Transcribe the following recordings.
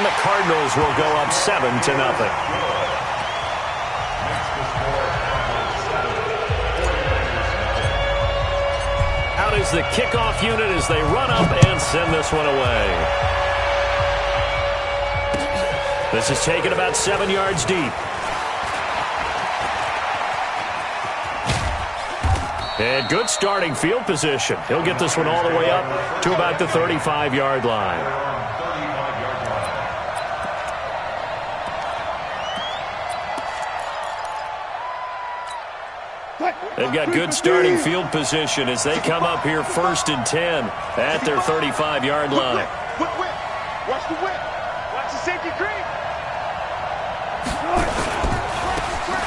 And the Cardinals will go up 7-0. Out is the kickoff unit as they run up and send this one away. This is taken about 7 yards deep. And good starting field position. He'll get this one all the way up to about the 35-yard line. They've got good starting field position as they come up here 1st and 10 at their 35-yard line. Watch the whip. Watch the safety creep.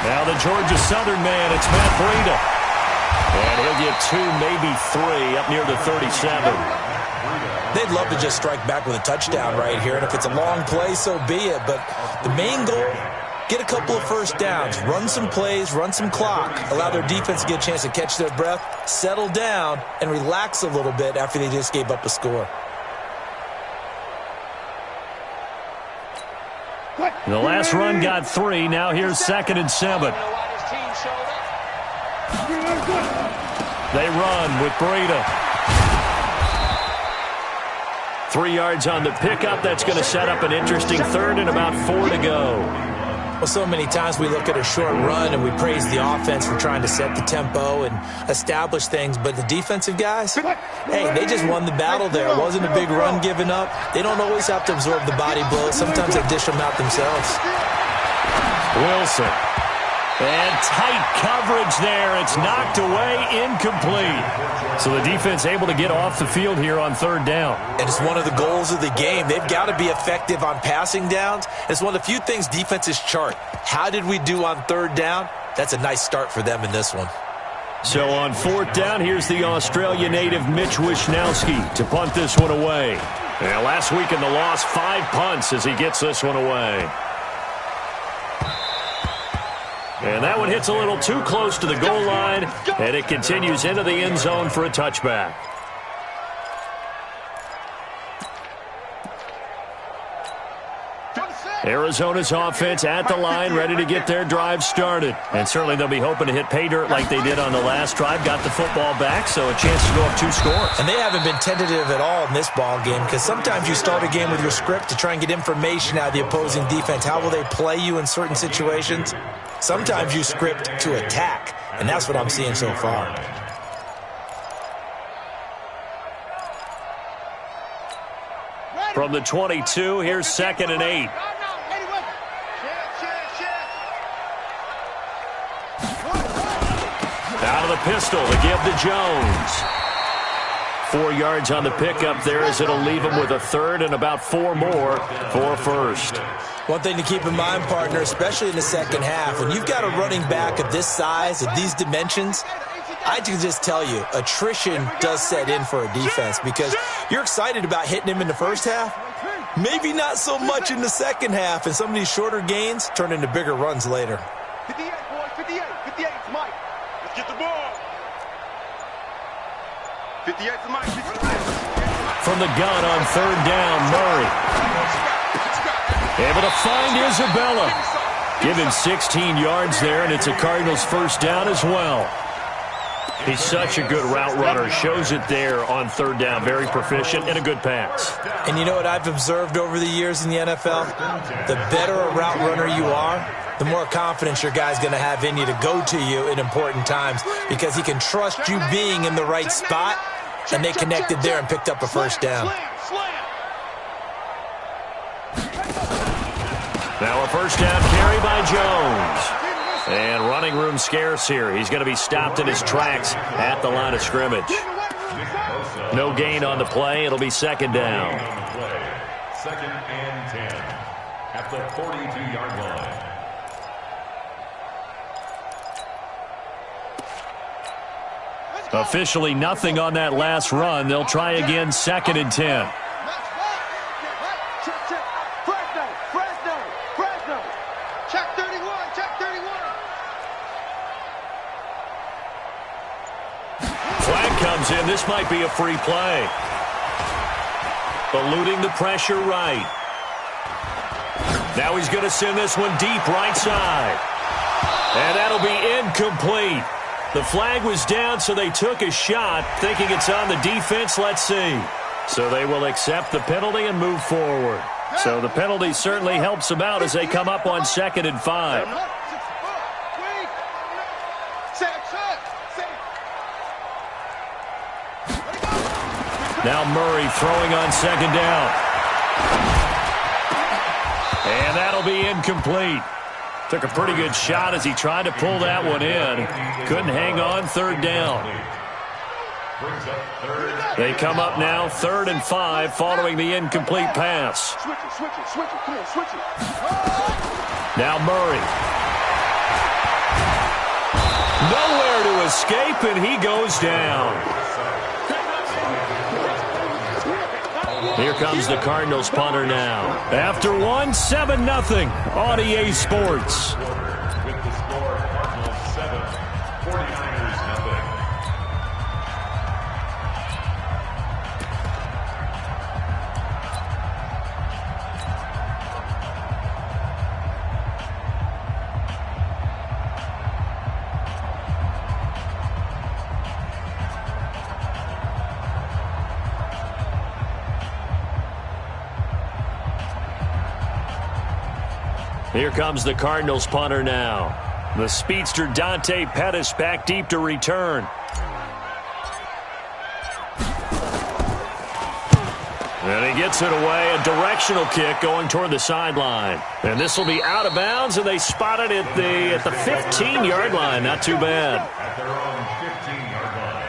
Now the Georgia Southern man, it's Matt Breida. And he'll get 2, maybe 3, up near the 37. They'd love to just strike back with a touchdown right here, and if it's a long play, so be it. But the main goal, get a couple of first downs, run some plays, run some clock, allow their defense to get a chance to catch their breath, settle down, and relax a little bit after they just gave up a score. The last run got 3. Now here's 2nd and 7. They run with Breida. 3 yards on the pickup. That's going to set up an interesting 3rd and about 4 to go. Well, so many times we look at a short run and we praise the offense for trying to set the tempo and establish things, but the defensive guys, hey, they just won the battle there. It wasn't a big run given up. They don't always have to absorb the body blows. Sometimes they dish them out themselves. Wilson. And tight coverage there. It's knocked away, incomplete. So the defense able to get off the field here on 3rd down. And it's one of the goals of the game. They've got to be effective on passing downs. It's one of the few things defenses chart. How did we do on 3rd down? That's a nice start for them in this one. So on 4th down, here's the Australia native Mitch Wishnowski to punt this one away. And last week in the loss, 5 punts as he gets this one away. And that one hits a little too close to the goal line, and it continues into the end zone for a touchback. Arizona's offense at the line, ready to get their drive started. And certainly they'll be hoping to hit pay dirt like they did on the last drive. Got the football back, so a chance to go up 2 scores. And they haven't been tentative at all in this ball game, because sometimes you start a game with your script to try and get information out of the opposing defense. How will they play you in certain situations? Sometimes you script to attack, and that's what I'm seeing so far. From the 22, here's 2nd and 8. Out of the pistol to give to Jones. 4 yards on the pickup there as it'll leave him with a 3rd and about 4 more for 1st. One thing to keep in mind, partner, especially in the second half, when you've got a running back of this size, of these dimensions, I can just tell you, attrition does set in for a defense because you're excited about hitting him in the first half. Maybe not so much in the second half, and some of these shorter gains turn into bigger runs later. 58, boys, 58, 58, it's Mike. Let's get the ball. 58 to Mike. From the gun on 3rd down, Murray. Able to find Isabella. Give him 16 yards there, and it's a Cardinals 1st down as well. He's such a good route runner. Shows it there on 3rd down. Very proficient and a good pass. And you know what I've observed over the years in the NFL? The better a route runner you are, the more confidence your guy's going to have in you to go to you in important times because he can trust you being in the right spot, and they connected there and picked up a 1st down. Now a 1st down carry by Jones. And running room scarce here. He's going to be stopped in his tracks at the line of scrimmage. No gain on the play. It'll be 2nd down. 2nd and 10 at the 42-yard line. Officially nothing on that last run. They'll try again 2nd and 10. In. This might be a free play. Eluding the pressure right. Now he's going to send this one deep right side. And that'll be incomplete. The flag was down, so they took a shot, thinking it's on the defense. Let's see. So they will accept the penalty and move forward. So the penalty certainly helps them out as they come up on 2nd and 5. Now Murray throwing on 2nd down. And that'll be incomplete. Took a pretty good shot as he tried to pull that one in. Couldn't hang on 3rd down. They come up now 3rd and 5 following the incomplete pass. Now Murray. Nowhere to escape, and he goes down. Here comes the Cardinals punter now. After one, 7-0 on EA Sports. With the score, Cardinals 7, 49ers 0. Here comes the Cardinals punter now. The speedster Dante Pettis back deep to return. And he gets it away. A directional kick going toward the sideline. And this will be out of bounds, and they spot it at the 15-yard line. Not too bad. At their own 15-yard line.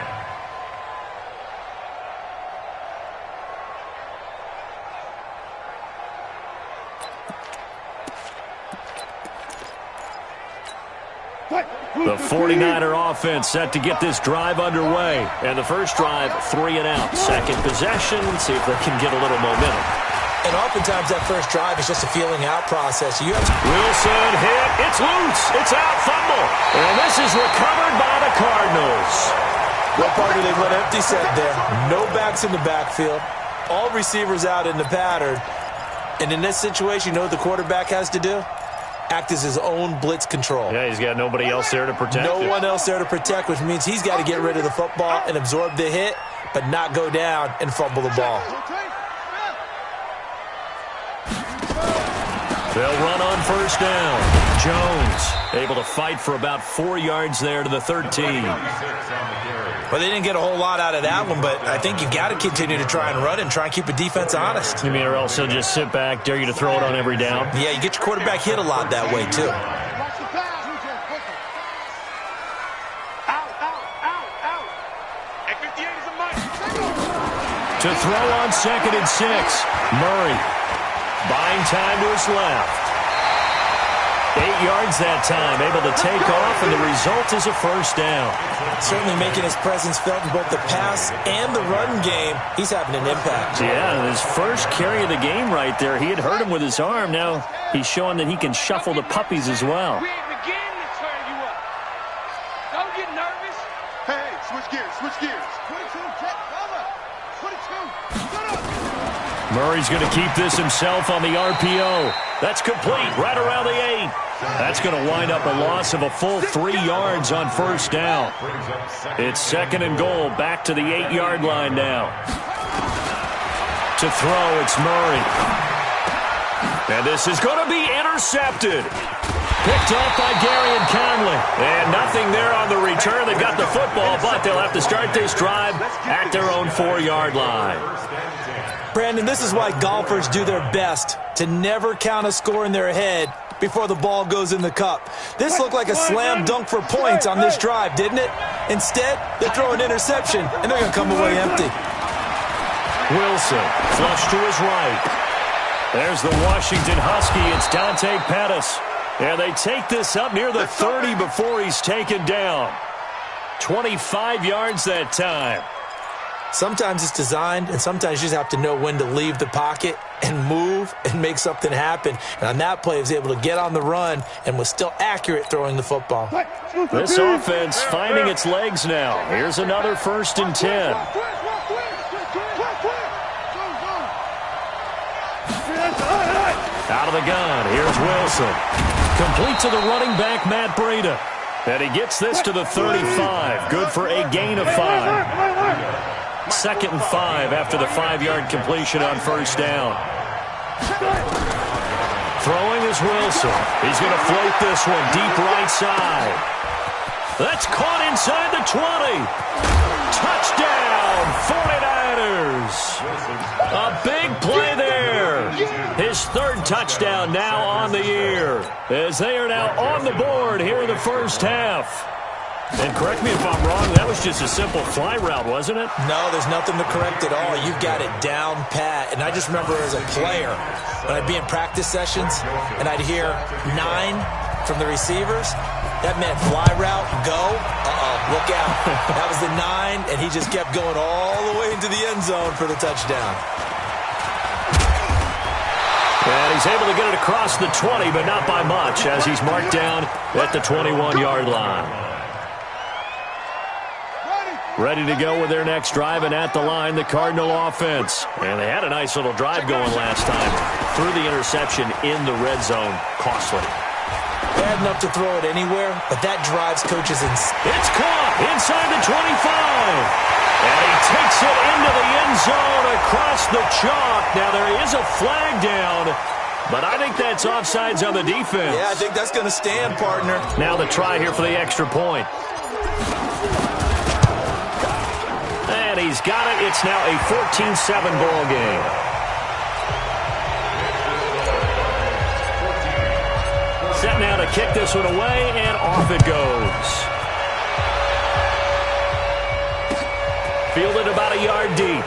The 49er offense set to get this drive underway. And the first drive, 3 and out. Second possession, see if they can get a little momentum. And oftentimes that first drive is just a feeling out process. You have to Wilson hit. It's loose. It's out. Fumble. And this is recovered by the Cardinals. What part do they went empty set there? No backs in the backfield. All receivers out in the pattern. And in this situation, you know what the quarterback has to do? Act as his own blitz control. Yeah, he's got nobody else there to protect No him. one else there to protect, which means he's got to get rid of the football and absorb the hit, but not go down and fumble the ball. They'll run on first down. Jones able to fight for about 4 yards there to the 13. Well, they didn't get a whole lot out of that one, but I think you got to continue to try and run and try and keep a defense honest. You mean, or else he'll just sit back, dare you to throw it on every down? Yeah, you get your quarterback hit a lot that way, too. To throw on 2nd and 6. Murray buying time to his left. 8 yards that time, able to take off, and the result is a first down. Certainly making his presence felt in both the pass and the run game. He's having an impact. Yeah, his first carry of the game right there. He had hurt him with his arm. Now he's showing that he can shuffle the puppies as well. We ain't beginning to turn you up. Don't get nervous. Hey, switch gears, switch gears. 22, Jack, cover. 22, shut up. Murray's going to keep this himself on the RPO. That's complete, right around the 8. That's going to wind up a loss of a full 3 yards on first down. It's 2nd and goal, back to the 8-yard line now. To throw, it's Murray. And this is going to be intercepted. Picked off by Gary and Conley. And nothing there on the return. They got the football, but they'll have to start this drive at their own 4-yard line. Brandon, this is why golfers do their best to never count a score in their head before the ball goes in the cup. This looked like a slam dunk for points on this drive, didn't it? Instead, they throw an interception, and they're going to come away empty. Wilson, flush to his right. There's the Washington Husky. It's Dante Pettis. And they take this up near the 30 before he's taken down. 25 yards that time. Sometimes it's designed, and sometimes you just have to know when to leave the pocket and move and make something happen. And on that play, he was able to get on the run and was still accurate throwing the football. This offense finding its legs now. Here's another 1st and 10. Out of the gun, here's Wilson. Complete to the running back, Matt Breida. And he gets this to the 35. Good for a gain of 5. 2nd and 5 after the 5-yard completion on first down. Throwing is Wilson. He's going to float this one deep right side. That's caught inside the 20. Touchdown, 49ers. A big play there. His 3rd touchdown now on the year, as they are now on the board here in the first half. And correct me if I'm wrong, that was just a simple fly route, wasn't it? No, there's nothing to correct at all. You've got it down pat. And I just remember as a player, when I'd be in practice sessions and I'd hear 9 from the receivers, that meant fly route, go, look out. That was the 9, and he just kept going all the way into the end zone for the touchdown. And he's able to get it across the 20, but not by much, as he's marked down at the 21-yard line. Ready to go with their next drive, and at the line, the Cardinal offense. And they had a nice little drive going last time. Threw the interception in the red zone. Costly. Bad enough to throw it anywhere, but that drives coaches in. It's caught inside the 25. And he takes it into the end zone across the chalk. Now there is a flag down, but I think that's offsides on the defense. Yeah, I think that's going to stand, partner. Now the try here for the extra point. And he's got it. It's now a 14-7 ball game. Set now to kick this one away, and off it goes. Fielded about a yard deep.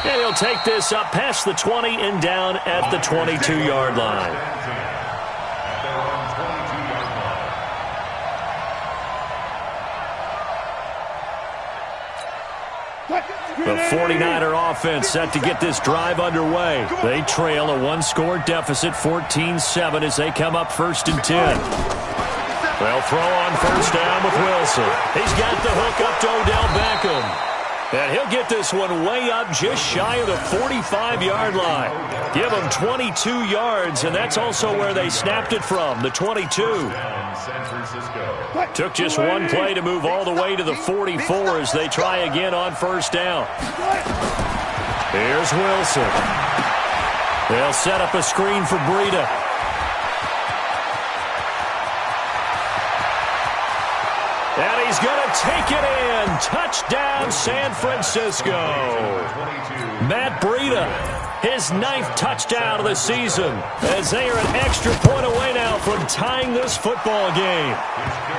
And he'll take this up past the 20 and down at the 22-yard line. The 49er offense set to get this drive underway. They trail a 1-score deficit, 14-7, as they come up 1st and 10. They'll throw on first down with Wilson. He's got the hook up to Odell Beckham. And he'll get this one way up just shy of the 45-yard line. Give him 22 yards, and that's also where they snapped it from, the 22. Took just one play to move all the way to the 44 as they try again on first down. Here's Wilson. They'll set up a screen for Breida. And he's going to take it in. Touchdown, San Francisco. Matt Breida, his 9th touchdown of the season, as they are an extra point away now from tying this football game.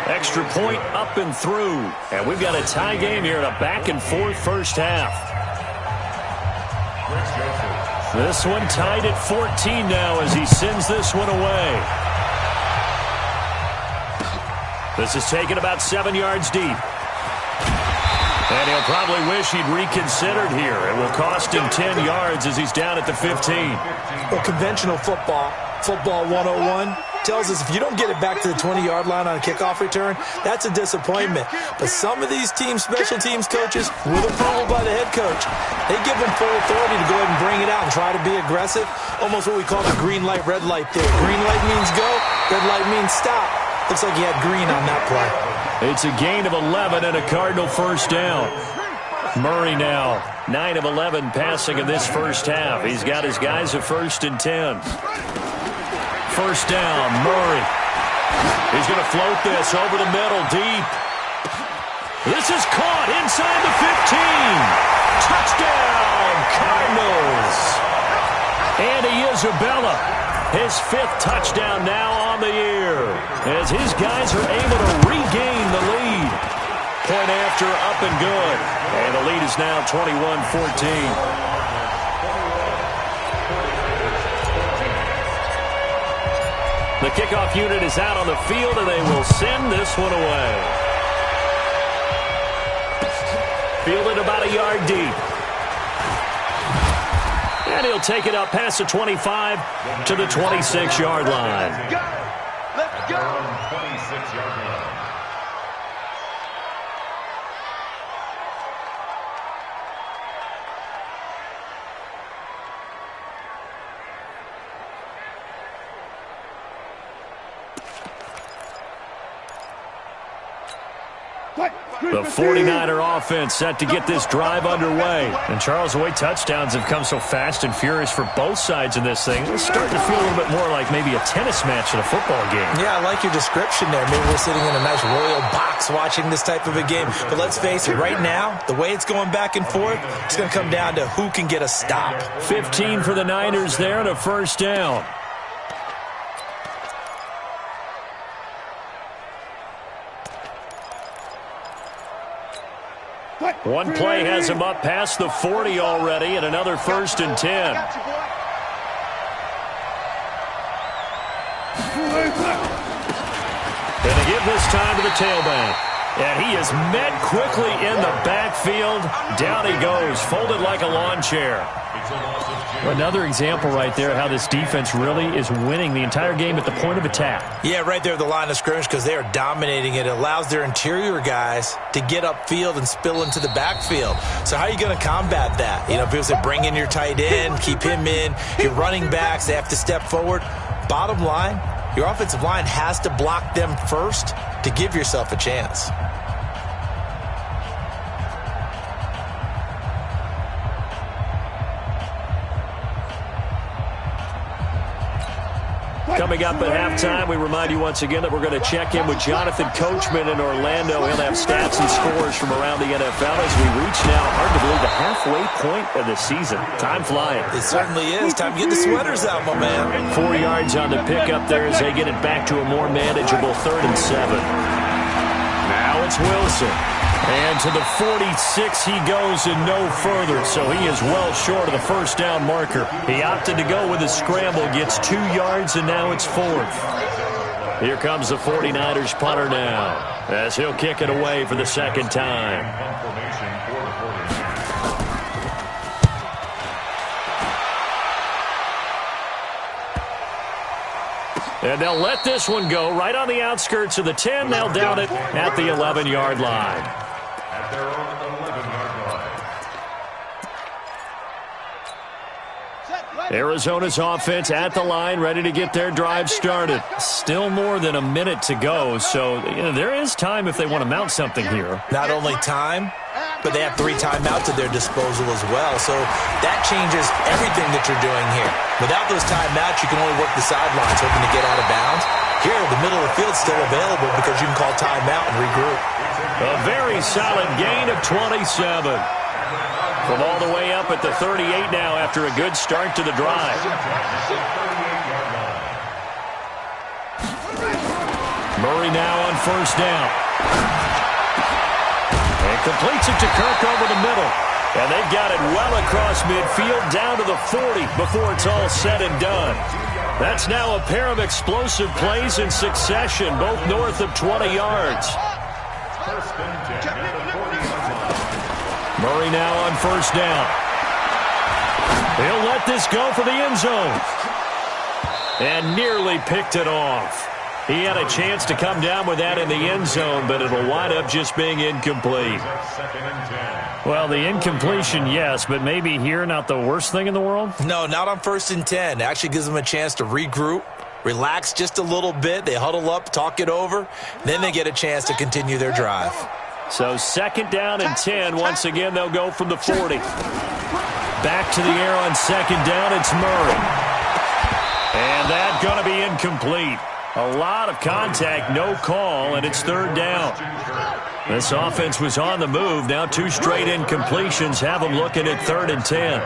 Extra point up and through. And we've got a tie game here in a back-and-forth first half. This one tied at 14 now as he sends this one away. This is taken about 7 yards deep. And he'll probably wish he'd reconsidered here. It will cost him 10 yards as he's down at the 15. Well, conventional football 101, tells us if you don't get it back to the 20-yard line on a kickoff return, that's a disappointment. But some of these teams, special teams coaches, with approval by the head coach, they give them full authority to go ahead and bring it out and try to be aggressive. Almost what we call the green light, red light theory. Green light means go, red light means stop. Looks like he had green on that play. It's a gain of 11 and a Cardinal first down. Murray now, 9 of 11 passing in this first half. He's got his guys at 1st and 10. First down, Murray. He's going to float this over the middle, deep. This is caught inside the 15. Touchdown, Cardinals. Andy Isabella, his 5th touchdown now on the year, as his guys are able to regain the lead. Point after, up and good. And the lead is now 21-14. The kickoff unit is out on the field, and they will send this one away. Fielded about a yard deep. And he'll take it up past the 25 to the 26-yard line. Let's go. 26-yard line. The 49er offense set to get this drive underway. And Charles, the way touchdowns have come so fast and furious for both sides in this thing, it's starting to feel a little bit more like maybe a tennis match in a football game. Yeah, I like your description there. Maybe we're sitting in a nice royal box watching this type of a game. But let's face it, right now, the way it's going back and forth, it's going to come down to who can get a stop. 15 for the Niners there and a first down. One play has him up past the 40 already, and another 1st and 10. And they give this time to the tailback. And he is met quickly in the backfield. Down he goes, folded like a lawn chair. Another example right there how this defense really is winning the entire game at the point of attack. Yeah, right there at the line of scrimmage because they are dominating it. It allows their interior guys to get upfield and spill into the backfield. So how are you going to combat that? You know, people say bring in your tight end, keep him in. Your running backs, they have to step forward. Bottom line, your offensive line has to block them first to give yourself a chance. Coming up at halftime, we remind you once again that we're going to check in with Jonathan Coachman in Orlando. He'll have stats and scores from around the NFL as we reach now, hard to believe, the halfway point of the season. Time flying. It certainly is. Time to get the sweaters out, my man. 4 yards on the pickup there as they get it back to a more manageable 3rd and 7. Now it's Wilson. And to the 46 he goes and no further, so he is well short of the first down marker. He opted to go with a scramble, gets 2 yards, and now it's 4th. Here comes the 49ers punter now, as he'll kick it away for the 2nd time. And they'll let this one go right on the outskirts of the 10. They'll down it at the 11-yard line. At their own 11-yard line. Arizona's offense at the line, ready to get their drive started. Still more than a minute to go, so there is time if they want to mount something here. Not only time, but they have 3 timeouts at their disposal as well. So that changes everything that you're doing here. Without those timeouts, you can only work the sidelines, hoping to get out of bounds. Here, the middle of the field's still available because you can call timeout and regroup. A very solid gain of 27. From all the way up at the 38 now after a good start to the drive. Murray now on first down. And completes it to Kirk over the middle. And they've got it well across midfield down to the 40 before it's all said and done. That's now a pair of explosive plays in succession, both north of 20 yards. Murray now on first down. He'll let this go for the end zone. And nearly picked it off. He had a chance to come down with that in the end zone, but it'll wind up just being incomplete. Well, the incompletion, yes, but maybe here not the worst thing in the world? No, not on 1st and 10. It actually gives them a chance to regroup, relax just a little bit. They huddle up, talk it over. Then they get a chance to continue their drive. So 2nd down and 10. Once again, they'll go from the 40. Back to the air on 2nd down. It's Murray. And that's going to be incomplete. A lot of contact, no call, and it's 3rd down. This offense was on the move. Now 2 straight incompletions have them looking at 3rd and 10.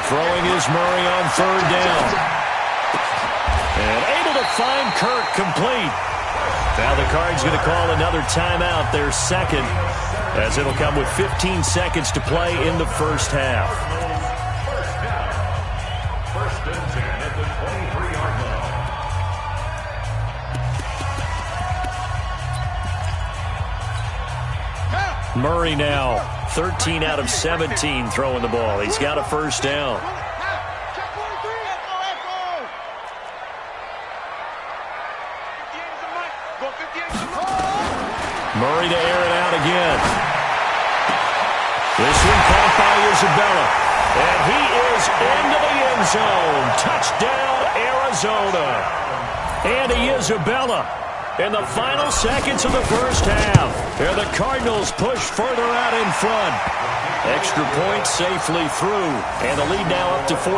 Throwing is Murray on 3rd down. And able to find Kirk complete. Now the Cards going to call another timeout, their 2nd, as it'll come with 15 seconds to play in the first half. First and 10 at the 23-yard line. Murray now 13 out of 17 throwing the ball. He's got a first down. Murray to air it out again. This one caught by Isabella. And he is into the end zone. Touchdown, Arizona. Andy Isabella in the final seconds of the first half. And the Cardinals push further out in front. Extra point safely through. And the lead now up to 14.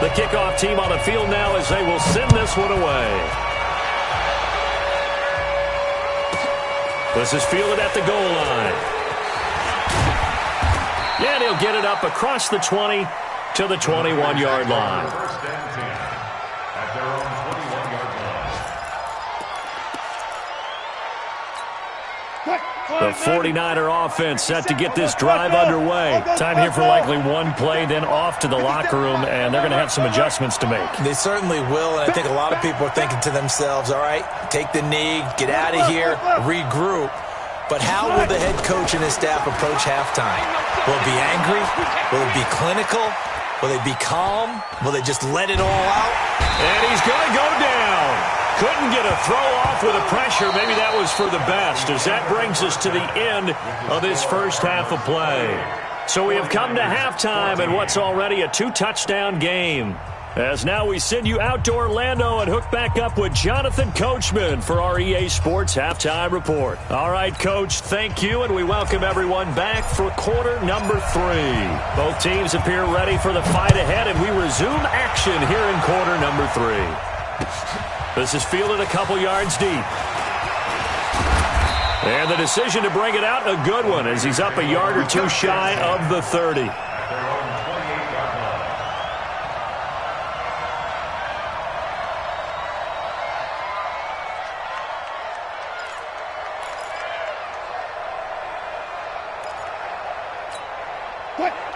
The kickoff team on the field now as they will send this one away. This is fielded at the goal line. And he'll get it up across the 20 to the 21-yard line. First and 10 at their own 21-yard line. The 49er offense set to get this drive underway. Time here for likely one play, then off to the locker room, and they're going to have some adjustments to make. They certainly will, and I think a lot of people are thinking to themselves, all right, take the knee, get out of here, regroup. But how will the head coach and his staff approach halftime? Will it be angry? Will it be clinical? Will they be calm? Will they just let it all out? And he's going to go down. Couldn't get a throw off with the pressure. Maybe that was for the best, as that brings us to the end of this first half of play. So we have come to halftime in what's already a 2-touchdown game. As now we send you out to Orlando and hook back up with Jonathan Coachman for our EA Sports Halftime Report. All right, Coach, thank you, and we welcome everyone back for quarter number 3. Both teams appear ready for the fight ahead, and we resume action here in quarter number 3. This is fielded a couple yards deep. And the decision to bring it out, a good one, as he's up a yard or two shy of the 30.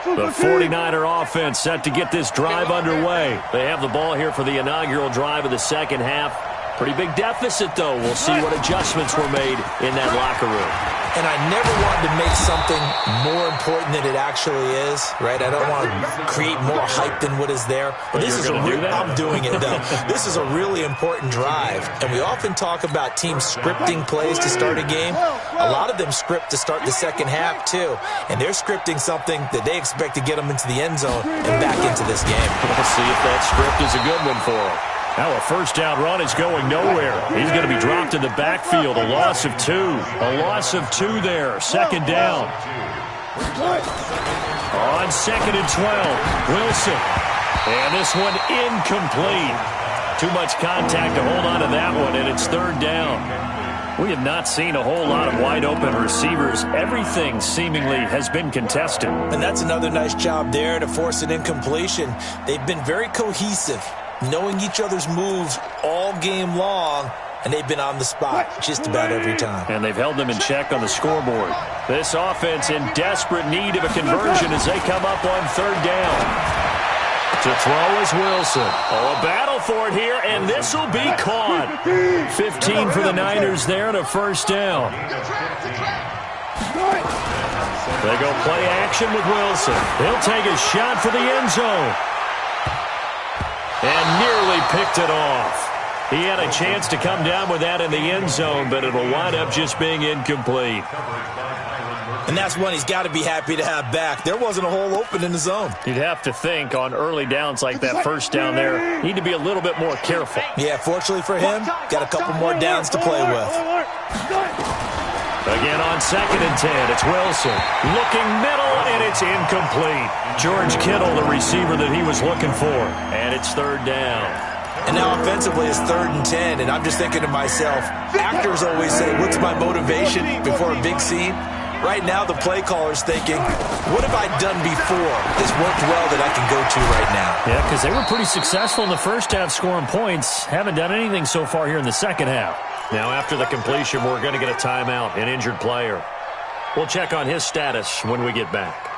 The 49er offense set to get this drive underway. They have the ball here for the inaugural drive of the second half. Pretty big deficit, though. We'll see what adjustments were made in that locker room. And I never wanted to make something more important than it actually is, right? I don't want to create more hype than what is there. But this is I'm doing it, though. This is a really important drive. And we often talk about teams scripting plays to start a game. A lot of them script to start the second half, too. And they're scripting something that they expect to get them into the end zone and back into this game. We'll see if that script is a good one for them. Now a first down run is going nowhere. He's going to be dropped in the backfield. A loss of 2. A loss of 2 there. Second down. On second and 12, Wilson. And this one incomplete. Too much contact to hold on to that one, and it's third down. We have not seen a whole lot of wide-open receivers. Everything seemingly has been contested. And that's another nice job there to force an incompletion. They've been very cohesive, knowing each other's moves all game long, and they've been on the spot just about every time. And they've held them in check on the scoreboard. This offense in desperate need of a conversion as they come up on third down. To throw is Wilson. Oh, a battle for it here, and this will be caught. 15 for the Niners there and a first down. They go play action with Wilson. He'll take a shot for the end zone. And nearly picked it off. He had a chance to come down with that in the end zone, but it'll wind up just being incomplete. And that's one he's got to be happy to have back. There wasn't a hole open in the zone. You'd have to think on early downs like that first down there, need to be a little bit more careful. Yeah, fortunately for him, got a couple more downs to play with. Again on second and 10, it's Wilson. Looking middle, and it's incomplete. George Kittle, the receiver that he was looking for. And it's third down. And now offensively it's third and 10, and I'm just thinking to myself, actors always say, what's my motivation before a big scene? Right now the play caller's thinking, what have I done before? This worked well that I can go to right now. Yeah, because they were pretty successful in the first half scoring points. Haven't done anything so far here in the second half. Now after the completion, we're going to get a timeout, an injured player. We'll check on his status when we get back.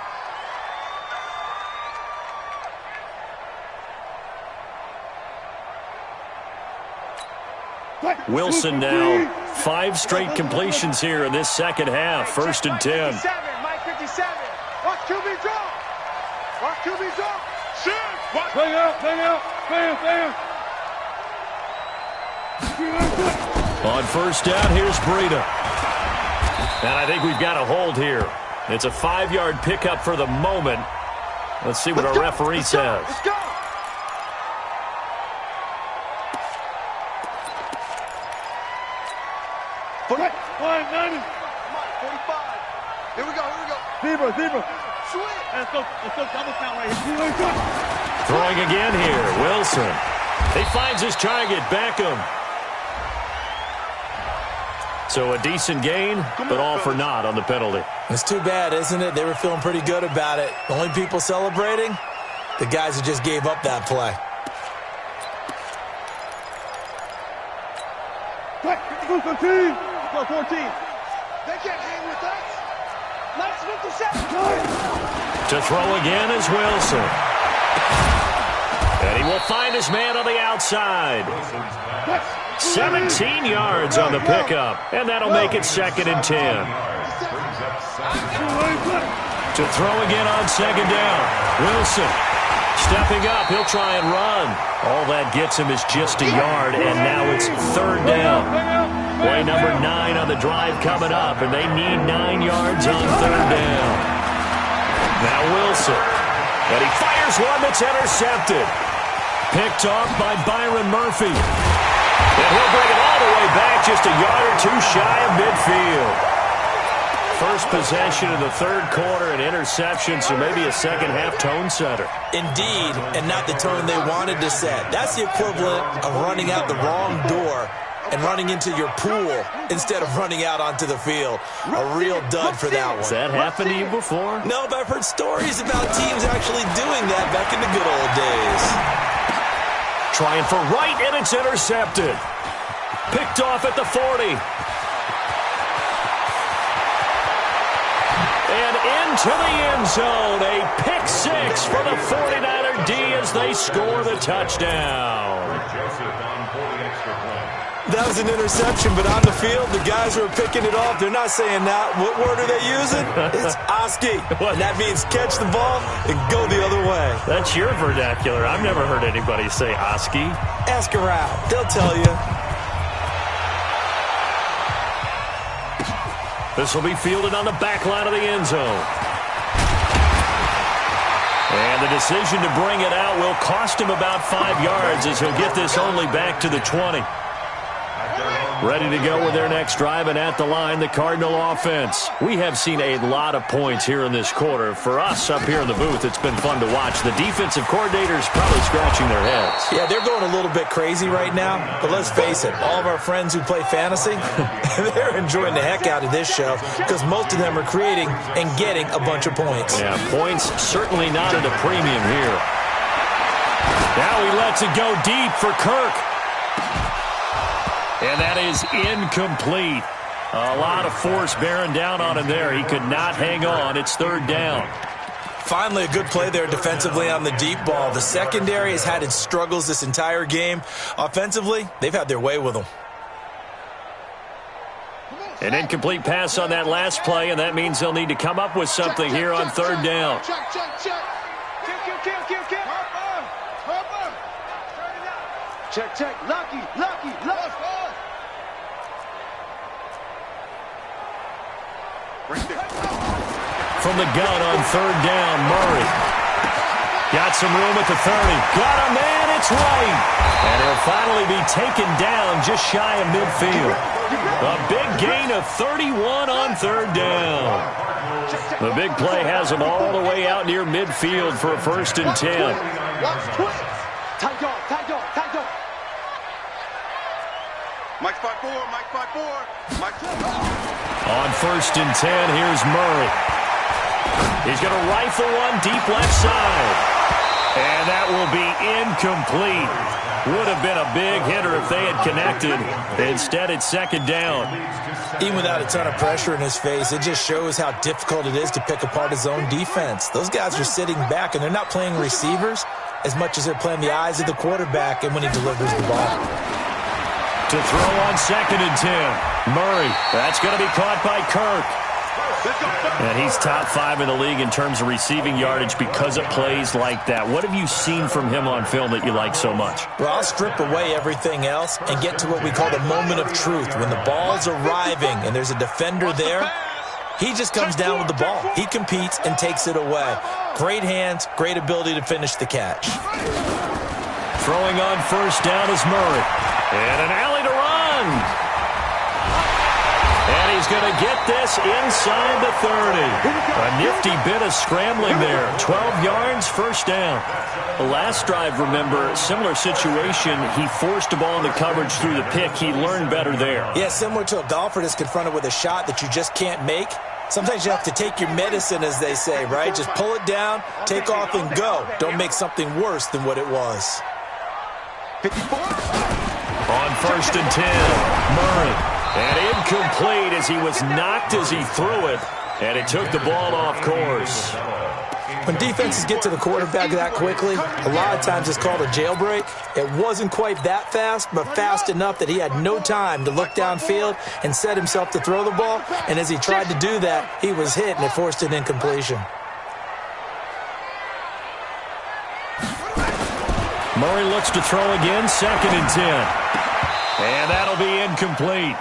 Wilson now, 5 straight completions here in this second half. First and 10. Mike 57. Watch QB drop. Watch QB drop. Shit. Bang out, bang out, bang, bang. On first down, here's Breida. And I think we've got a hold here. It's a 5-yard pickup for the moment. Let's see what our referee says. Let's go. Right. 190. 45. Here we go. Zebra. Sweet. Let's go double count right here. Throwing again here, Wilson. He finds his target, Beckham. So a decent gain, but all for naught on the penalty. It's too bad, isn't it? They were feeling pretty good about it. The only people celebrating, the guys who just gave up that play. Right. 14. Go 14. They can't hang with us. Let's 57. To throw again is Wilson. And he will find his man on the outside. 17 yards on the pickup. And that'll make it 2nd and 10. To throw again on 2nd down. Wilson stepping up. He'll try and run. All that gets him is just a yard. And now it's 3rd down. Play number 9 on the drive coming up. And they need 9 yards on 3rd down. Now Wilson. And he fires one that's intercepted. Picked off by Byron Murphy. And he'll bring it all the way back, just a yard or two shy of midfield. First possession of the 3rd quarter, an interception, so maybe a second-half tone setter. Indeed, and not the tone they wanted to set. That's the equivalent of running out the wrong door and running into your pool instead of running out onto the field. A real dud for that one. Has that happened to you before? No, but I've heard stories about teams actually doing that back in the good old days. Trying for right, and it's intercepted. Picked off at the 40. And into the end zone. A pick 6 for the 49er D as they score the touchdown. That was an interception, but on the field, the guys who are picking it off, they're not saying that. What word are they using? It's Oski. And that means catch the ball and go the other way. That's your vernacular. I've never heard anybody say Oski. Ask around. They'll tell you. This will be fielded on the back line of the end zone. And the decision to bring it out will cost him about 5 yards as he'll get this only back to the 20. Ready to go with their next drive, and at the line, the Cardinal offense. We have seen a lot of points here in this quarter. For us up here in the booth, it's been fun to watch. The defensive coordinators probably scratching their heads. Yeah, they're going a little bit crazy right now, but let's face it, all of our friends who play fantasy, they're enjoying the heck out of this show because most of them are creating and getting a bunch of points. Yeah, points certainly not at a premium here. Now he lets it go deep for Kirk. And that is incomplete. A lot of force bearing down on him there. He could not hang on. It's 3rd down. Finally, a good play there defensively on the deep ball. The secondary has had its struggles this entire game. Offensively, they've had their way with them. An incomplete pass on that last play, and that means they'll need to come up with something here on 3rd down. Check. Lucky. From the gun on 3rd down, Murray. Got some room at the 30. Got a man, it's White. And he'll finally be taken down just shy of midfield. A big gain of 31 on 3rd down. The big play has him all the way out near midfield for a 1st and 10. Tight dog. Mike's 5-4. On 1st and 10, here's Murray. He's going to rifle one deep left side. And that will be incomplete. Would have been a big hitter if they had connected. Instead, it's 2nd down. Even without a ton of pressure in his face, it just shows how difficult it is to pick apart his own defense. Those guys are sitting back, and they're not playing receivers as much as they're playing the eyes of the quarterback and when he delivers the ball. To throw on 2nd and 10. Murray. That's going to be caught by Kirk. And he's top 5 in the league in terms of receiving yardage because of plays like that. What have you seen from him on film that you like so much? Well, I'll strip away everything else and get to what we call the moment of truth. When the ball's arriving and there's a defender there, He just comes down with the ball. He competes and takes it away. Great hands, great ability to finish the catch. Throwing on first down is Murray. And an alley to run. And he's going to get this inside the 30. A nifty bit of scrambling there. 12 yards, first down. The last drive, remember, similar situation. He forced a ball into coverage through the pick. He learned better there. Yeah, similar to a golfer that's confronted with a shot that you just can't make. Sometimes you have to take your medicine, as they say, right? Just pull it down, take off, and go. Don't make something worse than what it was. 54. On first and 10, Murray. And incomplete as he was knocked as he threw it. And it took the ball off course. When defenses get to the quarterback that quickly, a lot of times it's called a jailbreak. It wasn't quite that fast, but fast enough that he had no time to look downfield and set himself to throw the ball. And as he tried to do that, he was hit, and it forced an incompletion. Murray looks to throw again, second and 10. And that'll be incomplete.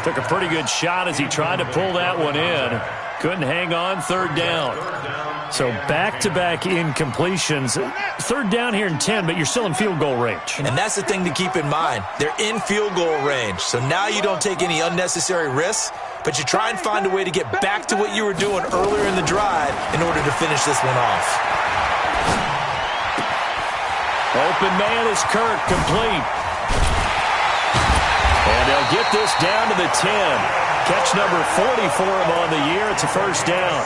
Took a pretty good shot as he tried to pull that one in. Couldn't hang on, third down. So back-to-back incompletions. Third down here in 10, but you're still in field goal range. And that's the thing to keep in mind. They're in field goal range. So now you don't take any unnecessary risks, but you try and find a way to get back to what you were doing earlier in the drive in order to finish this one off. Open man is Kirk, complete. And they'll get this down to the 10. Catch number 40 for him on the year. It's a first down.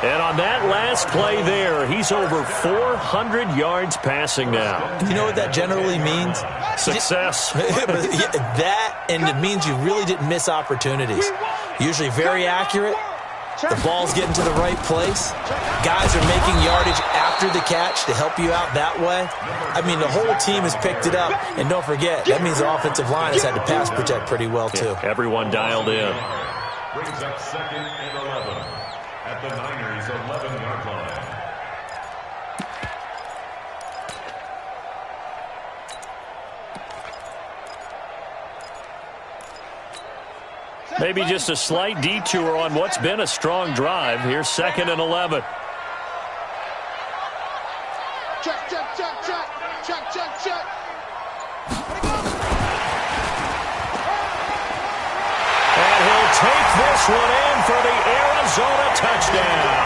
And on that last play there, he's over 400 yards passing now. You know what that generally means? Success. That, and it means you really didn't miss opportunities. Usually very accurate. The ball's getting to the right place. Guys are making yardage after the catch to help you out that way. I mean, the whole team has picked it up. And don't forget, that means the offensive line has had to pass protect pretty well, too. Yeah, everyone dialed in. Brings up second and 11 at the Niners' 11-yard line. Maybe just a slight detour on what's been a strong drive. Here's second and 11. Check, check, check, check. Check, check, check. And he'll take this one in for the Arizona touchdown.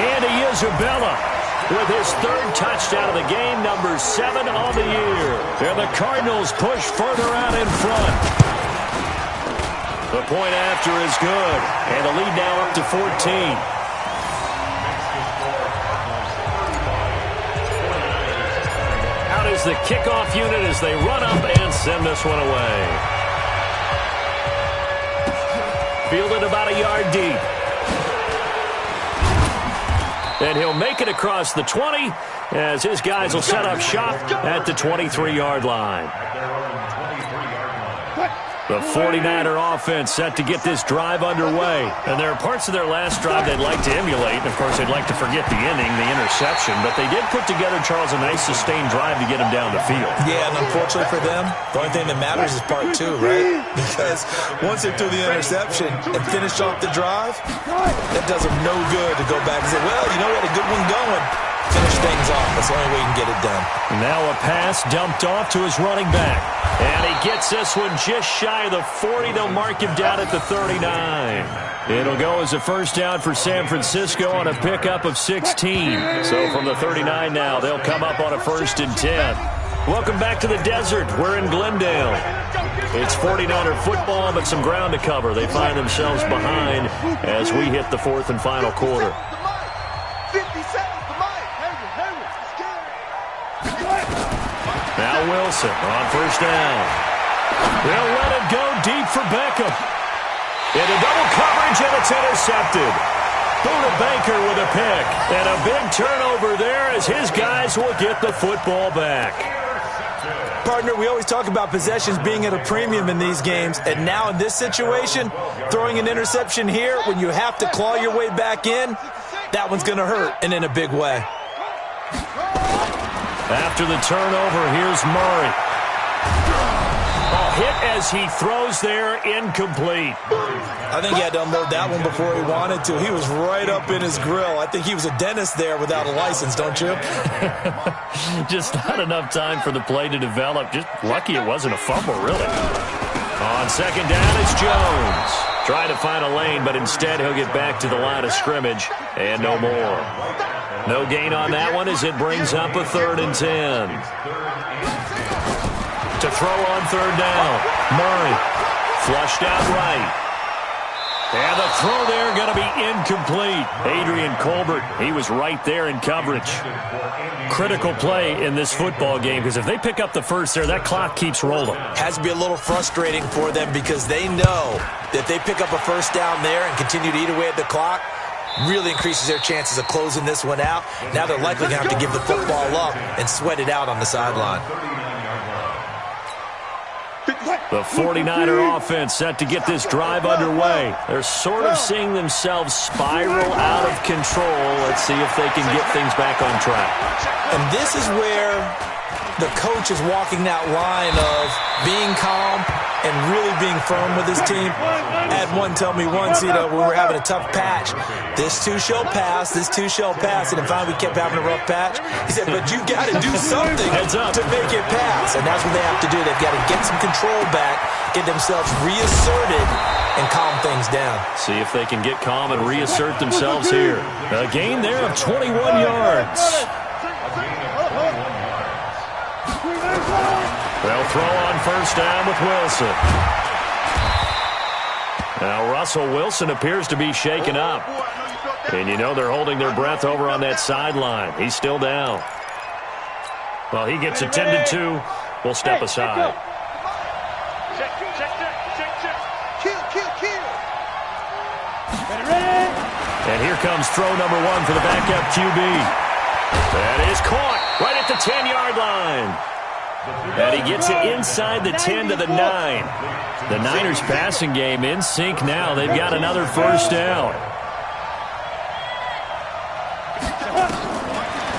Andy Isabella with his third touchdown of the game, number 7 on the year. And the Cardinals push further out in front. The point after is good, and the lead now up to 14. Out is the kickoff unit as they run up and send this one away. Fielded about a yard deep. And he'll make it across the 20 as his guys will set up shop at the 23-yard line. The 49er offense set to get this drive underway. And there are parts of their last drive they'd like to emulate. And, of course, they'd like to forget the inning, the interception. But they did put together, Charles, a nice sustained drive to get him down the field. Yeah, and unfortunately for them, the only thing that matters is part 2, right? Because once they threw the interception and finished off the drive, that does them no good to go back and say, well, you know what, a good one going. Finish things off. That's the only way you can get it done. Now a pass dumped off to his running back. And he gets this one just shy of the 40. They'll mark him down at the 39. It'll go as a first down for San Francisco on a pickup of 16. So from the 39 now, they'll come up on a first and 10. Welcome back to the desert. We're in Glendale. It's 49er football, but some ground to cover. They find themselves behind as we hit the fourth and final quarter. Now Wilson on first down. They'll let it go deep for Beckham. Into double coverage, and it's intercepted. Buda Baker with a pick. And a big turnover there as his guys will get the football back. Partner, we always talk about possessions being at a premium in these games. And now in this situation, throwing an interception here when you have to claw your way back in, that one's going to hurt, and in a big way. After the turnover, here's Murray. Oh, hit as he throws there, incomplete. I think he had to unload that one before he wanted to. He was right up in his grill. I think he was a dentist there without a license, don't you? Just not enough time for the play to develop. Just lucky it wasn't a fumble, really. On second down, it's Jones. Trying to find a lane, but instead he'll get back to the line of scrimmage and no more. No gain on that one as it brings up a 3rd and 10. To throw on 3rd down, Murray flushed out right. And the throw there going to be incomplete. Adrian Colbert, he was right there in coverage. Critical play in this football game because if they pick up the first there, that clock keeps rolling. Has to be a little frustrating for them because they know that they pick up a first down there and continue to eat away at the clock, really increases their chances of closing this one out. Now they're likely going to have to give the football up and sweat it out on the sideline. The 49er offense set to get this drive underway. They're sort of seeing themselves spiral out of control. Let's see if they can get things back on track. And this is where the coach is walking that line of being calm and really being firm with his team. I had one tell me once, when we were having a tough patch, this too shall pass, this too shall pass. And finally we kept having a rough patch. He said, but you got to do something to make it pass. And that's what they have to do. They've got to get some control back, get themselves reasserted, and calm things down. See if they can get calm and reassert themselves here. A gain there of 21 yards. They'll throw on first down with Wilson. Now Russell Wilson appears to be shaken up. And they're holding their breath over on that sideline. He's still down. Well, he gets attended to. We'll step aside. And here comes throw number 1 for the backup QB. That is caught right at the 10-yard line. And he gets it inside the 10 to the 9. The Niners passing game in sync now. They've got another first down.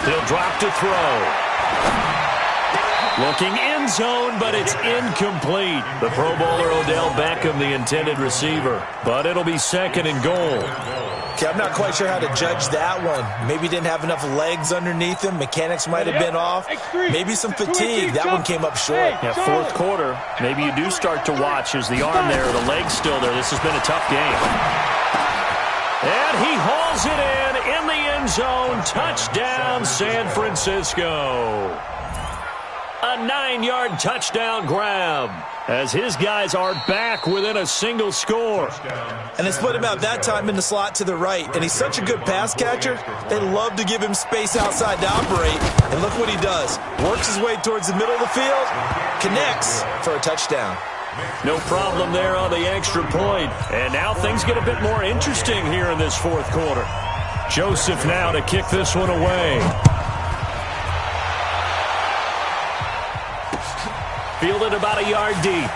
He'll drop to throw. Looking end zone, but it's incomplete. The Pro Bowler Odell Beckham, the intended receiver. But it'll be 2nd and goal. Okay, I'm not quite sure how to judge that one. Maybe he didn't have enough legs underneath him. Mechanics might have been off. Maybe some fatigue. That one came up short. Yeah, 4th quarter. Maybe you do start to watch as the arm there, the leg's still there. This has been a tough game. And he hauls it in the end zone. Touchdown, San Francisco. A 9-yard touchdown grab as his guys are back within a single score. And they split him out that time in the slot to the right. And he's such a good pass catcher, they love to give him space outside to operate. And look what he does. Works his way towards the middle of the field, connects for a touchdown. No problem there on the extra point. And now things get a bit more interesting here in this 4th quarter. Joseph now to kick this one away. Fielded about a yard deep.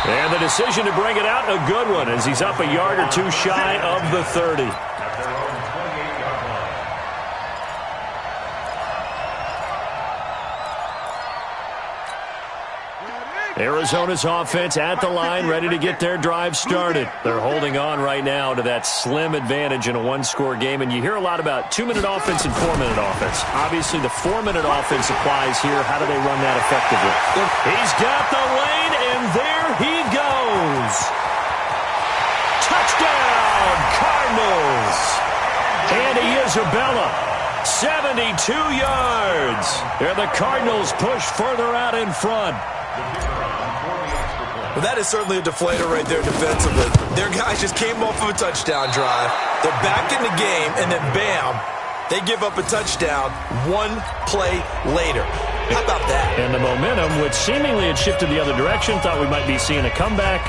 And the decision to bring it out, a good one, as he's up a yard or 2 shy of the 30. Arizona's offense at the line, ready to get their drive started. They're holding on right now to that slim advantage in a 1-score game, and you hear a lot about 2-minute offense and 4-minute offense. Obviously, the 4-minute offense applies here. How do they run that effectively? He's got the lane, and there he goes. Touchdown, Cardinals. Andy Isabella, 72 yards. And the Cardinals push further out in front. Well, that is certainly a deflator right there defensively. Their guys just came off of a touchdown drive. They're back in the game, and then bam, they give up a touchdown 1 play later. How about that? And the momentum, which seemingly had shifted the other direction, thought we might be seeing a comeback.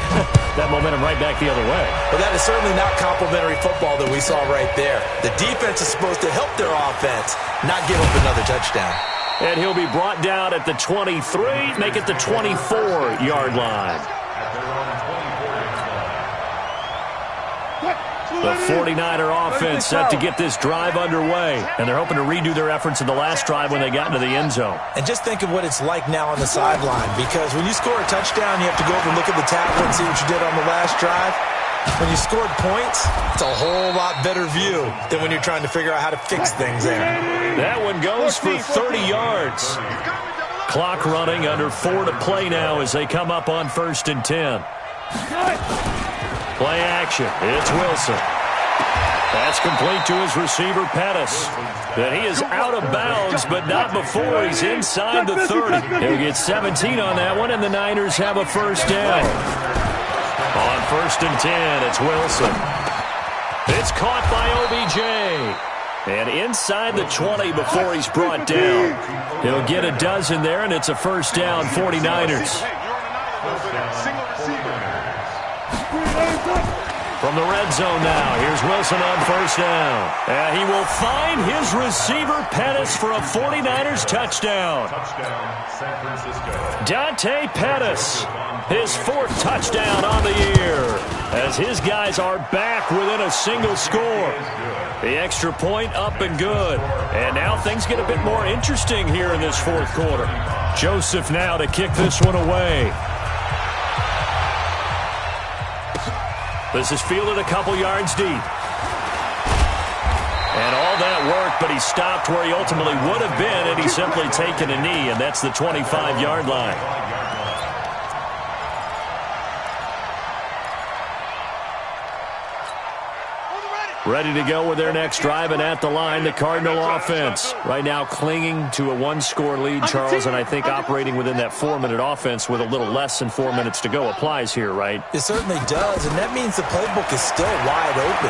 That momentum right back the other way. Well, that is certainly not complimentary football that we saw right there. The defense is supposed to help their offense, not give up another touchdown. And he'll be brought down at the 23, make it the 24-yard line. The 49er offense set to get this drive underway, and they're hoping to redo their efforts in the last drive when they got into the end zone. And just think of what it's like now on the sideline, because when you score a touchdown, you have to go over and look at the tablet and see what you did on the last drive. When you scored points, it's a whole lot better view than when you're trying to figure out how to fix things there. That one goes for 30 yards. Clock running, under 4 to play now as they come up on 1st and 10. Play action. It's Wilson. That's complete to his receiver, Pettis. But he is out of bounds, but not before he's inside the 30. He'll get 17 on that one, and the Niners have a first down. On 1st and 10, it's Wilson. It's caught by OBJ. And inside the 20 before he's brought down. He'll get a dozen there, and it's a first down, 49ers. From the red zone now, here's Wilson on first down. And he will find his receiver, Pettis, for a 49ers touchdown. San Francisco. Dante Pettis, his 4th touchdown on the year, as his guys are back within a single score. The extra point up and good. And now things get a bit more interesting here in this 4th quarter. Joseph now to kick this one away. This is fielded a couple yards deep. And all that work, but he stopped where he ultimately would have been had he simply taken a knee, and that's the 25-yard line. Ready to go with their next drive, and at the line, the Cardinal offense. Right now clinging to a 1-score lead, Charles, and I think operating within that 4-minute offense with a little less than 4 minutes to go applies here, right? It certainly does, and that means the playbook is still wide open.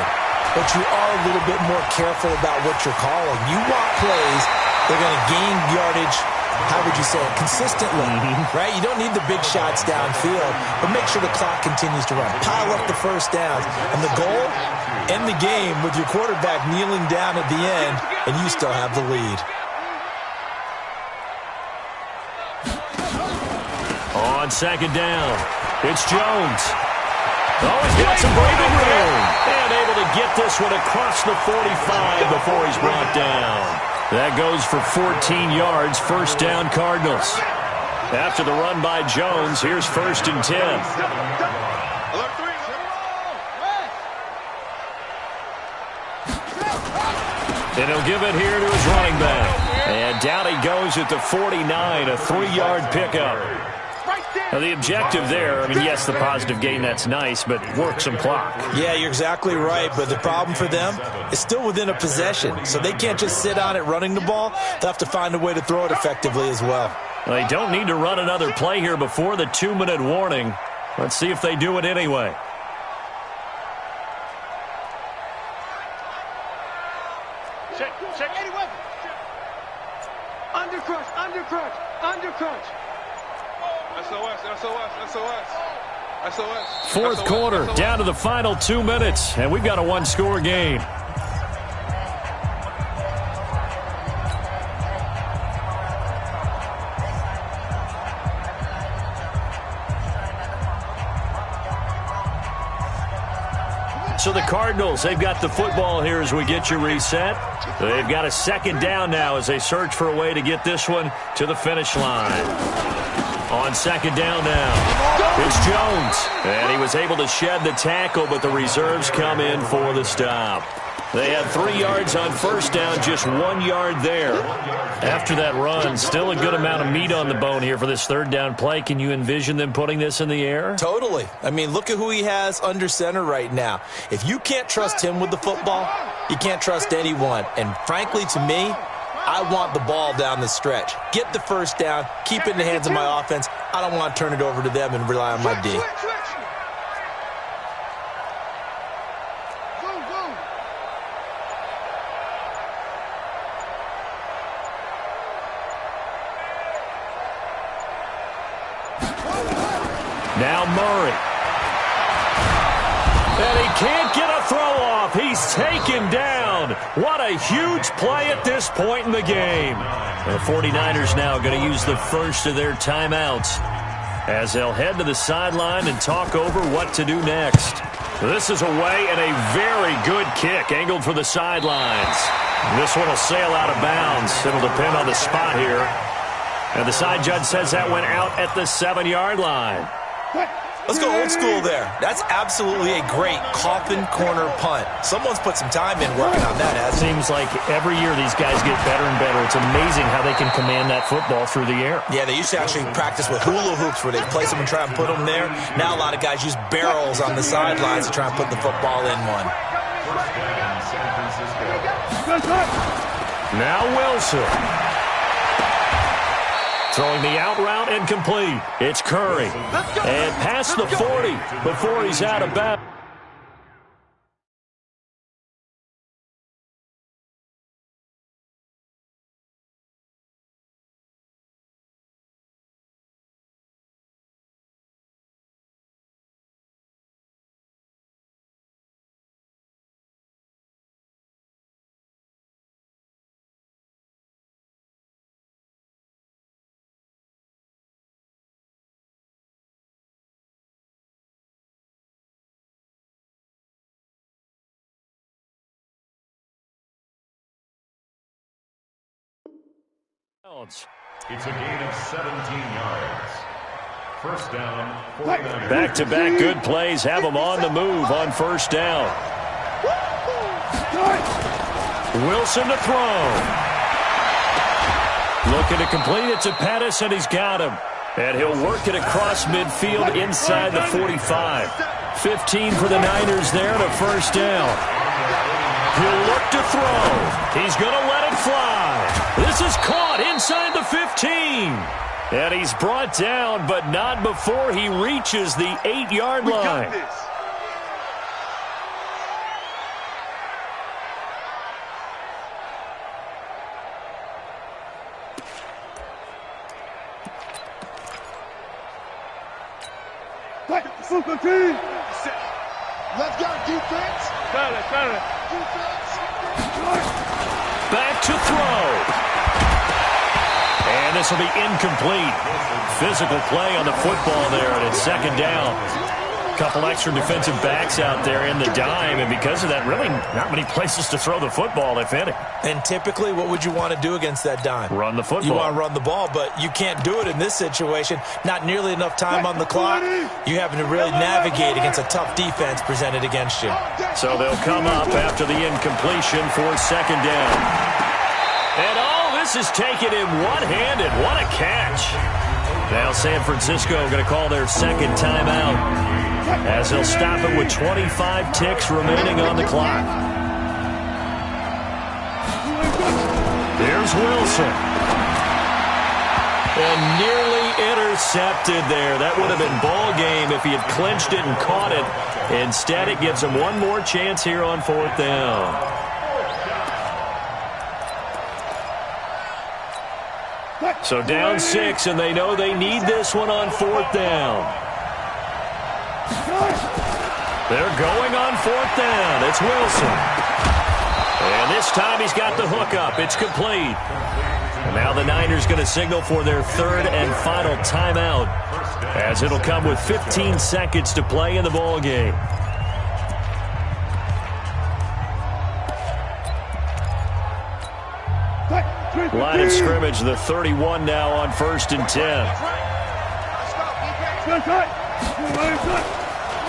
But you are a little bit more careful about what you're calling. You want plays that are going to gain yardage, how would you say it, consistently, right? You don't need the big shots downfield, but make sure the clock continues to run. Pile up the first downs. And the goal, end the game with your quarterback kneeling down at the end, and you still have the lead. On 2nd down, it's Jones. Oh, he's got some breathing room. And able to get this one across the 45 before he's brought down. That goes for 14 yards, first down Cardinals. After the run by Jones, here's 1st and 10. And he'll give it here to his running back. And down he goes at the 49, a 3-yard pickup. Now, the objective there, I mean, yes, the positive gain, that's nice, but work some clock. Yeah, you're exactly right, but the problem for them is still within a possession, so they can't just sit on it running the ball. They'll have to find a way to throw it effectively as well. Well, they don't need to run another play here before the 2-minute warning. Let's see if they do it anyway. Check. Under crunch. SOS. 4th quarter, down to the final 2 minutes, and we've got a 1-score game. So the Cardinals, they've got the football here as we get you reset. They've got a 2nd down now as they search for a way to get this one to the finish line. On 2nd down now, it's Jones. And he was able to shed the tackle, but the reserves come in for the stop. They had 3 yards on first down, just 1 yard there. After that run, still a good amount of meat on the bone here for this 3rd down play. Can you envision them putting this in the air? Totally. I mean, look at who he has under center right now. If you can't trust him with the football, you can't trust anyone. And frankly, to me, I want the ball down the stretch. Get the first down, keep it in the hands of my offense. I don't want to turn it over to them and rely on my D. Now Murray. And he can't get a throw off. He's taken down. What a huge play at this point in the game. The 49ers now going to use the first of their timeouts as they'll head to the sideline and talk over what to do next. This is away and a very good kick angled for the sidelines. This one will sail out of bounds. It'll depend on the spot here. And the side judge says that went out at the 7-yard line. Let's go old school there. That's absolutely a great coffin corner punt. Someone's put some time in working on that, hasn't it? Seems like every year these guys get better and better. It's amazing how they can command that football through the air. Yeah, they used to actually practice with hula hoops where they'd place them and try and put them there. Now a lot of guys use barrels on the sidelines to try and put the football in one. Now Wilson. Throwing the out route and complete. It's Curry. And past the 40 before he's out of bounds. It's a gain of 17 yards. First down, 49ers. Back-to-back good plays have them on the move on first down. Wilson to throw. Looking to complete it to Pettis, and he's got him. And he'll work it across midfield inside the 45. 15 for the Niners there and a first down. He'll look to throw. He's going to let it fly. This is caught inside the 15. And he's brought down, but not before he reaches the 8-yard line. Let's go, defense. Defense. Back to throw. And this will be incomplete. Physical play on the football there, and it's second down. Couple extra defensive backs out there in the dime, and because of that, really not many places to throw the football, if any. And typically, what would you want to do against that dime? Run the football. You want to run the ball, but you can't do it in this situation. Not nearly enough time on the clock. You having to really navigate against a tough defense presented against you. So they'll come up after the incompletion for second down. And all this is taken in one-handed. What a catch. Now San Francisco going to call their second timeout, as they'll stop it with 25 ticks remaining on the clock. Here's Wilson. And nearly intercepted there. That would have been ball game if he had clinched it and caught it. Instead, it gives him one more chance here on fourth down. So down 6, and they know they need this one on fourth down. They're going on fourth down. It's Wilson. And this time he's got the hook up. It's complete. And now the Niners going to signal for their third and final timeout, as it'll come with 15 seconds to play in the ball game. Line of scrimmage, the 31 now on 1st and 10.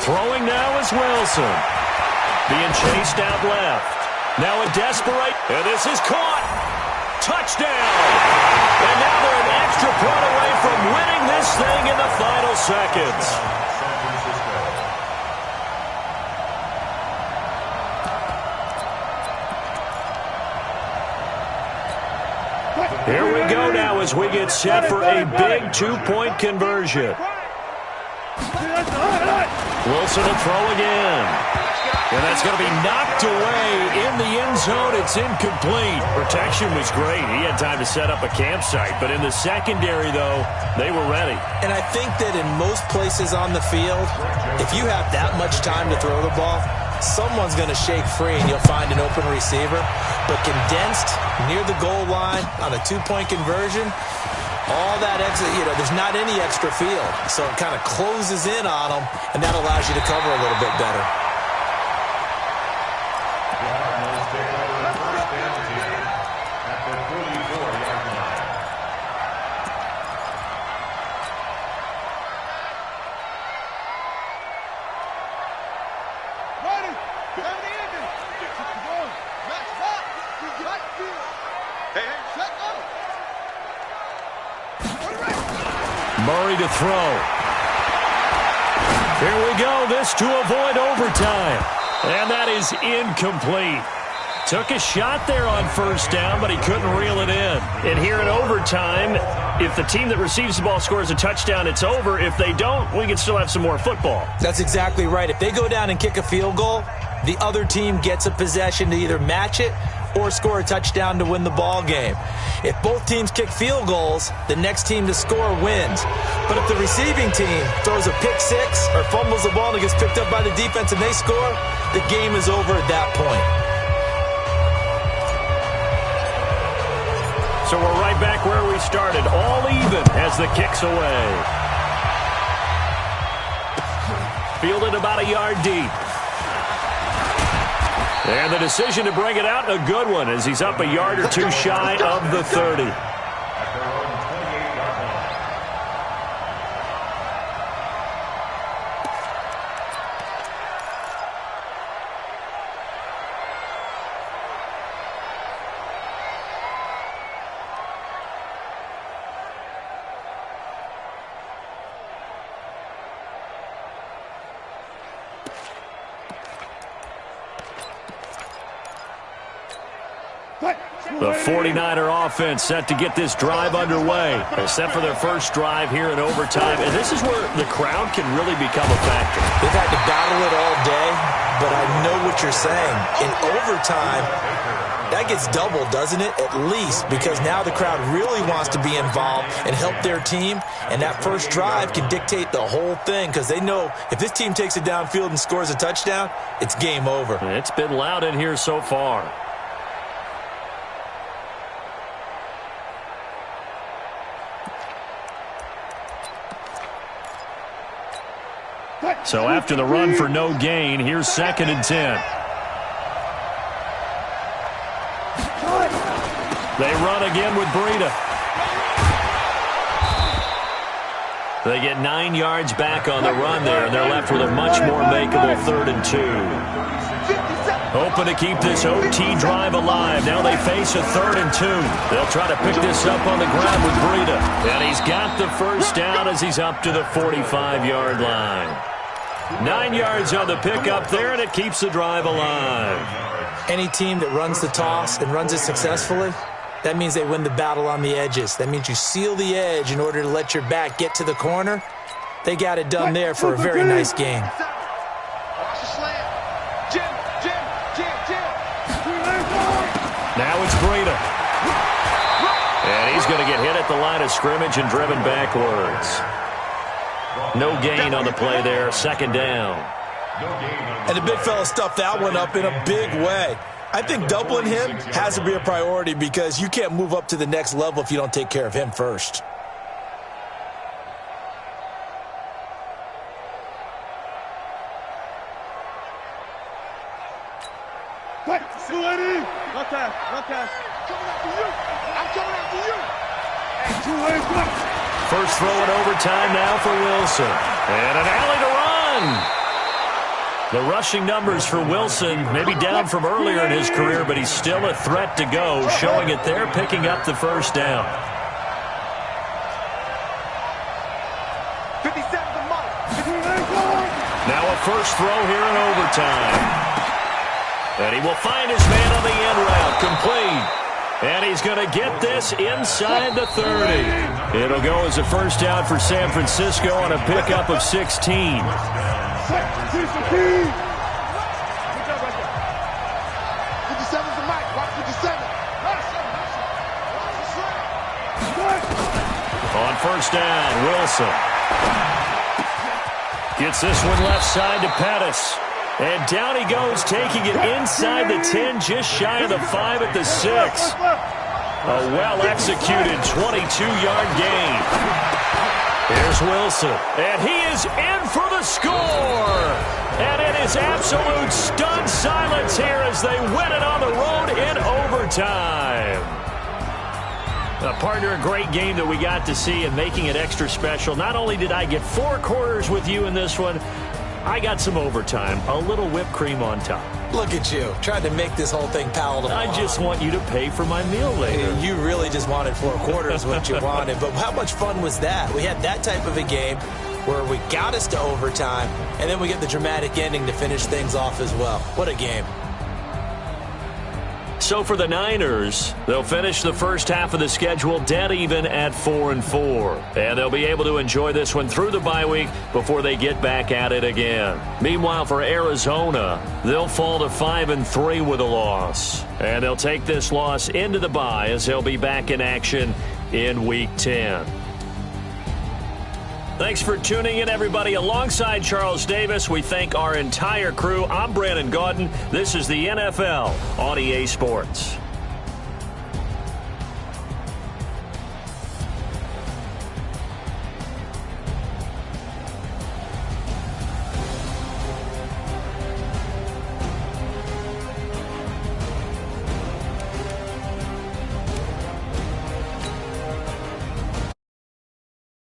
Throwing now is Wilson. Being chased out left. Now a desperate, and this is caught. Touchdown. And now they're an extra point away from winning this thing in the final seconds. Here we go now as we get set for a big two-point conversion. Wilson will throw again. And that's going to be knocked away in the end zone. It's incomplete. Protection was great. He had time to set up a campsite. But in the secondary, though, they were ready. And I think that in most places on the field, if you have that much time to throw the ball, someone's going to shake free and you'll find an open receiver. But condensed near the goal line on a two-point conversion, all that extra, there's not any extra field. So it kind of closes in on them, and that allows you to cover a little bit better. Murray to throw. Here we go. This to avoid overtime. And that is incomplete. Took a shot there on first down, but he couldn't reel it in. And here in overtime, if the team that receives the ball scores a touchdown, it's over. If they don't, we can still have some more football. That's exactly right. If they go down and kick a field goal, the other team gets a possession to either match it or score a touchdown to win the ball game. If both teams kick field goals, the next team to score wins. But if the receiving team throws a pick six or fumbles the ball and it gets picked up by the defense and they score, the game is over at that point. So we're right back where we started, all even as the kick's away. Fielded about a yard deep. And the decision to bring it out, a good one, as he's up a yard or two shy of the 30. The 49er offense set to get this drive underway. They're set for their first drive here in overtime. And this is where the crowd can really become a factor. They've had to battle it all day, but I know what you're saying. In overtime, that gets doubled, doesn't it? At least, because now the crowd really wants to be involved and help their team. And that first drive can dictate the whole thing because they know if this team takes it downfield and scores a touchdown, it's game over. It's been loud in here so far. So after the run for no gain, here's 2nd and 10. They run again with Breida. They get 9 yards back on the run there, and they're left with a much more makeable 3rd and 2. Hoping to keep this OT drive alive. Now they face a 3rd and 2. They'll try to pick this up on the ground with Breida. And he's got the first down as he's up to the 45-yard line. 9 yards on the pickup there, and it keeps the drive alive. Any team that runs the toss and runs it successfully, that means they win the battle on the edges. That means you seal the edge in order to let your back get to the corner. They got it done there for a very nice game. Now it's Breida. And he's going to get hit at the line of scrimmage and driven backwards. No gain on the play there, 2nd down. And the big fella stuffed that one up in a big way. I think doubling him has to be a priority because you can't move up to the next level if you don't take care of him first. Coming after you. I'm coming after you. Hey, 2 ways left. First throw in overtime now for Wilson. And an alley to run. The rushing numbers for Wilson maybe down from earlier in his career, but he's still a threat to go, showing it there, picking up the first down. 57 to Mike. Now a first throw here in overtime. And he will find his man on the end route, complete. And he's going to get this inside the 30. It'll go as a first down for San Francisco on a pickup of 16. On first down, Wilson gets this one left side to Pettis. And down he goes, taking it inside the 10, just shy of the 5 at the 6. A well-executed 22-yard gain. Here's Wilson, and he is in for the score. And it is absolute stunned silence here as they win it on the road in overtime. Partner, a great game that we got to see and making it extra special. Not only did I get 4 quarters with you in this one, I got some overtime, a little whipped cream on top. Look at you, trying to make this whole thing palatable. I just want you to pay for my meal later. You really just wanted 4 quarters what you wanted. But how much fun was that? We had that type of a game where we got us to overtime, and then we get the dramatic ending to finish things off as well. What a game. So for the Niners, they'll finish the first half of the schedule dead even at 4-4. And they'll be able to enjoy this one through the bye week before they get back at it again. Meanwhile, for Arizona, they'll fall to 5-3 with a loss. And they'll take this loss into the bye as they'll be back in action in Week 10. Thanks for tuning in, everybody. Alongside Charles Davis, we thank our entire crew. I'm Brandon Gaudin. This is the NFL on EA Sports.